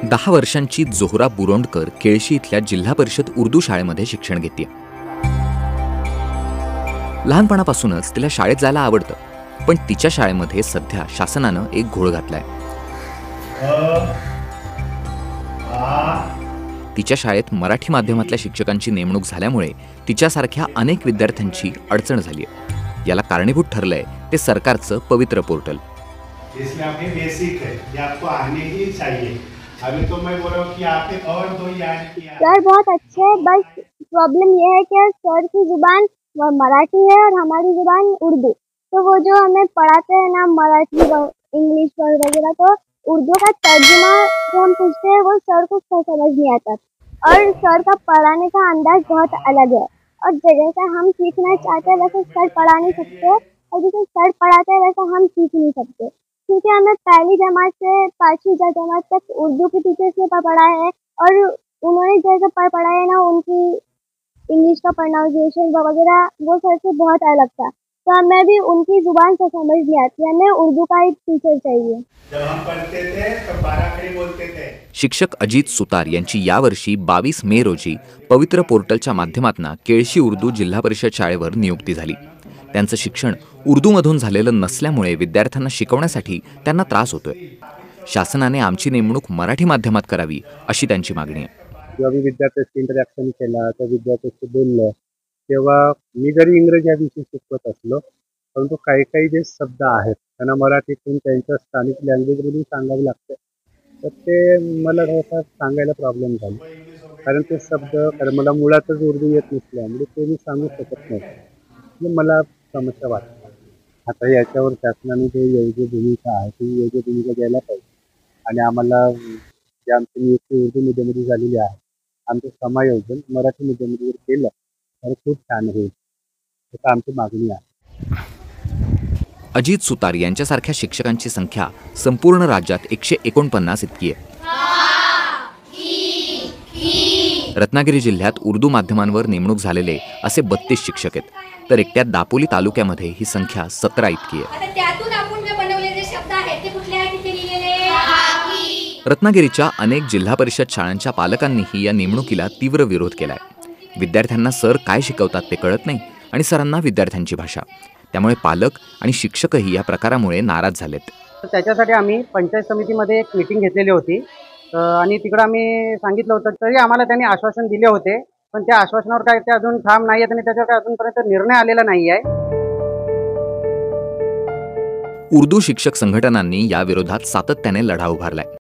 10 वर्षांची जोहरा बुरोंडकर केळशी इथल्या जिल्हा परिषद उर्दू शाळेमध्ये शिक्षण घेते। लहानपणापासूनच तिला शाळेत जायला आवडतं, पण तिच्या शाळेमध्ये सध्या शासनानं एक घोळ घातलाय। तिच्या शाळेत मराठी माध्यमातल्या शिक्षकांची नेमणूक झाल्यामुळे तिच्यासारख्या अनेक विद्यार्थ्यांची अडचण झाली आहे। याला कारणीभूत ठरलंय ते सरकारचं पवित्र पोर्टल। इसमें आपके बेसिक है, ये आपको आने ही चाहिए। अभी तो मैं बोल रहा हूँ कि आपने और 2 याद किया। सर बहुत अच्छे है, बस प्रॉब्लम ये है कि सर की जुबान मराठी है और हमारी जुबान उर्दू, तो वो जो हमें पढ़ाते हैं ना मराठी इंग्लिश वगैरह, तो उर्दू का तर्जुमा जो हम पूछते हैं वो सर को समझ नहीं आता, और सर का पढ़ाने का अंदाज बहुत अलग है, और जैसा हम सीखना चाहते हैं वैसे सर पढ़ा नहीं सकते, और जैसे सर पढ़ाते हैं वैसा हम सीख नहीं सकते, क्योंकि हमें पहली जमात से 5वीं जमात तक उर्दू के टीचर्स ने पढ़ा है, और उन्होंने जैसे पढ़ाया है ना, उनकी इंग्लिश का प्रोनाउंसिएशन वगैरह वो सर से बहुत अलग था, तो हमें भी उनकी जुबान से समझ नहीं आती। हमें उर्दू का एक टीचर चाहिए। जब हम पढ़ते थे तो 12 खड़ी बोलते थे। शिक्षक अजित सुतार यांची यावर्षी 22 मे रोजी पवित्र पोर्टलच्या माध्यमातून केळशी उर्दू जिल्हा परिषद शाळेवर नियुक्ती झाली। त्यांचं शिक्षण उर्दूमधून झालेलं नसल्यामुळे विद्यार्थ्यांना शिकवण्यासाठी त्यांना त्रास होतोय। शासनाने आमची नेमणूक मराठी माध्यमात करावी अशी त्यांची मागणी आहे। जेव्हा मी विद्यार्थ्यांशी इंटरॅक्शन केला, त्या विद्यार्थ्यांशी बोललो, तेव्हा मी जरी इंग्रजी हा विषय शिकवत असलो, परंतु काही काही जे शब्द आहेत त्यांना मराठीतून त्यांच्या स्थानिक लँग्वेजमधून सांगावे लागते, तर ते मला थोडासा सांगायला प्रॉब्लेम झाला, कारण ते शब्द कारण मला मुळातच उर्दू येत नसल्यामुळे ते मी सांगू शकत नाही। मला समस्या वाटते। आता याच्यावर शासनाने जे योग्य भूमिका आहे ती योग्य भूमिका घ्यायला पाहिजे, आणि आम्हाला जे आमची नियुक्ती उर्दू मीडियममध्ये झालेली आहे, आमचं समायोजन मराठी मीडियममध्ये जर केलं तर खूप छान होईल, असं आमची मागणी आहे। अजित सुतार यांच्यासारख्या शिक्षकांची संख्या संपूर्ण राज्यात 149 इतकी आहे। रत्नागिरी जिल्ह्यात उर्दू माध्यमांवर नेमणूक झालेले असे 32 शिक्षक आहेत, तर एकट्या दापोली तालुक्यामध्ये ही संख्या 17 इतकी आहे। रत्नागिरीच्या अनेक जिल्हा परिषद शाळांच्या पालकांनीही या नेमणुकीला तीव्र विरोध केलाय। विद्यार्थ्यांना सर काय शिकवतात ते कळत नाही, आणि सरांना विद्यार्थ्यांची भाषा, त्यामुळे पालक आणि शिक्षकही या प्रकारामुळे नाराज झालेत। त्याच्यासाठी आम्ही पंचायत समितीमध्ये एक मीटिंग घेतलेली होती, आणि तिकडे आम्ही सांगितलं होतं, तरी आम्हाला त्यांनी आश्वासन दिले होते, पण त्या आश्वासनावर काय ते अजून ठाम नाही आहेत, आणि त्याच्यावर काय अजूनपर्यंत निर्णय आलेला नाही आहे। उर्दू शिक्षक संघटनांनी या विरोधात सातत्याने लढा उभारलाय।